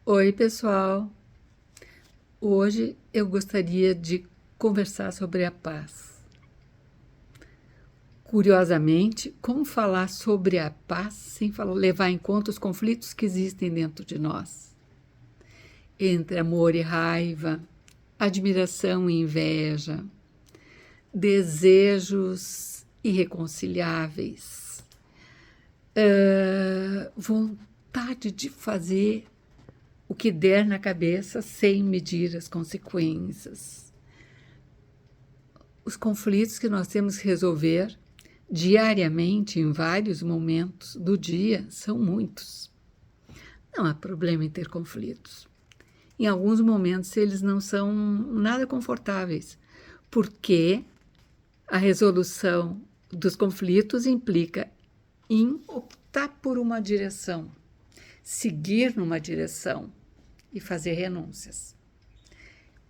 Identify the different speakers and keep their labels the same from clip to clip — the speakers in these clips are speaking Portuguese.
Speaker 1: Oi, pessoal! Hoje eu gostaria de conversar sobre a paz. Curiosamente, como falar sobre a paz sem levar em conta os conflitos que existem dentro de nós? Entre amor e raiva, admiração e inveja, desejos irreconciliáveis, vontade de fazer o que der na cabeça sem medir as consequências. Os conflitos que nós temos que resolver diariamente, em vários momentos do dia, são muitos. Não há problema em ter conflitos. Em alguns momentos, eles não são nada confortáveis, porque a resolução dos conflitos implica em optar por uma direção, seguir numa direção e fazer renúncias.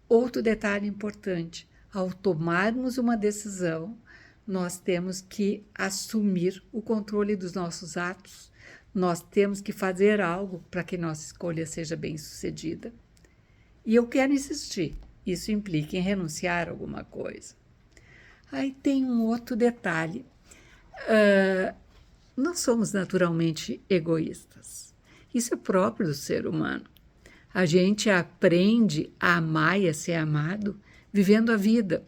Speaker 1: Outro detalhe importante: ao tomarmos uma decisão, nós temos que assumir o controle dos nossos atos, nós temos que fazer algo para que nossa escolha seja bem-sucedida. E eu quero insistir, isso implica em renunciar a alguma coisa. Aí tem um outro detalhe: nós somos naturalmente egoístas. Isso é próprio do ser humano. A gente aprende a amar e a ser amado vivendo a vida,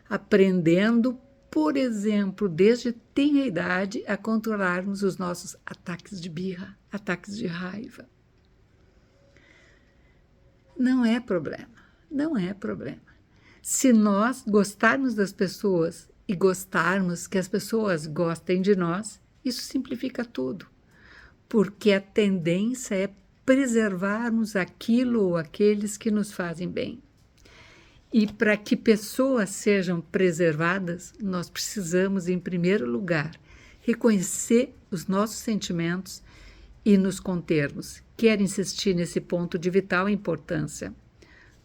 Speaker 1: aprendendo, por exemplo, desde tenra idade, a controlarmos os nossos ataques de birra, ataques de raiva. Não é problema, não é problema. Se nós gostarmos das pessoas e gostarmos que as pessoas gostem de nós, isso simplifica tudo, porque a tendência é preservarmos aquilo ou aqueles que nos fazem bem. E para que pessoas sejam preservadas, nós precisamos, em primeiro lugar, reconhecer os nossos sentimentos e nos contermos. Quero insistir nesse ponto de vital importância.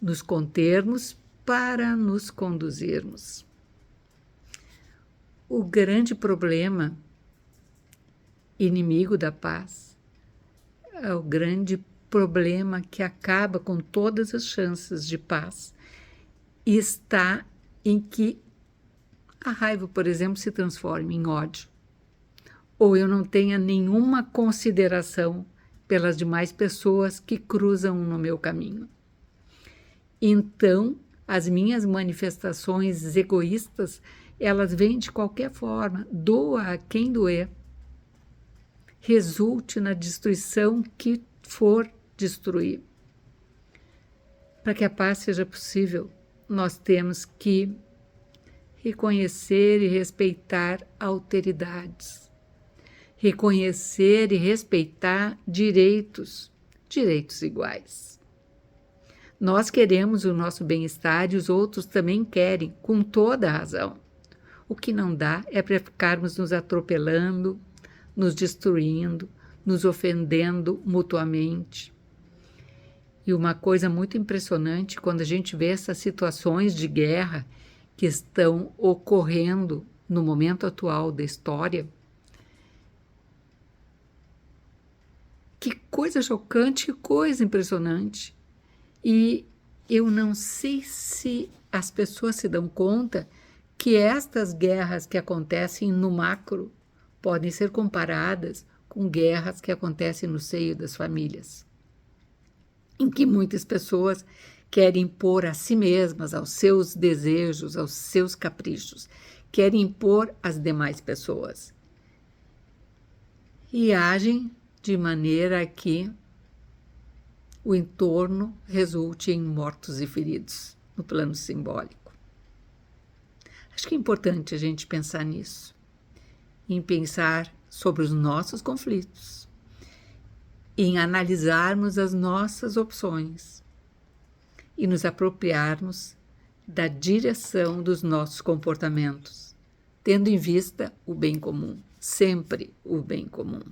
Speaker 1: Nos contermos para nos conduzirmos. O grande problema, inimigo da paz, é o grande problema que acaba com todas as chances de paz, está em que a raiva, por exemplo, se transforme em ódio, ou eu não tenha nenhuma consideração pelas demais pessoas que cruzam no meu caminho. Então, as minhas manifestações egoístas, elas vêm de qualquer forma, doa a quem doer, resulte na destruição que for destruir. Para que a paz seja possível, nós temos que reconhecer e respeitar alteridades, reconhecer e respeitar direitos iguais. Nós queremos o nosso bem-estar e os outros também querem, com toda a razão. O que não dá é para ficarmos nos atropelando, nos destruindo, nos ofendendo mutuamente. E uma coisa muito impressionante, quando a gente vê essas situações de guerra que estão ocorrendo no momento atual da história, que coisa chocante, que coisa impressionante. E eu não sei se as pessoas se dão conta que estas guerras que acontecem no macro podem ser comparadas com guerras que acontecem no seio das famílias, em que muitas pessoas querem impor a si mesmas, aos seus desejos, aos seus caprichos, querem impor às demais pessoas. E agem de maneira que o entorno resulte em mortos e feridos, no plano simbólico. Acho que é importante a gente pensar nisso, em pensar sobre os nossos conflitos, em analisarmos as nossas opções e nos apropriarmos da direção dos nossos comportamentos, tendo em vista o bem comum, sempre o bem comum.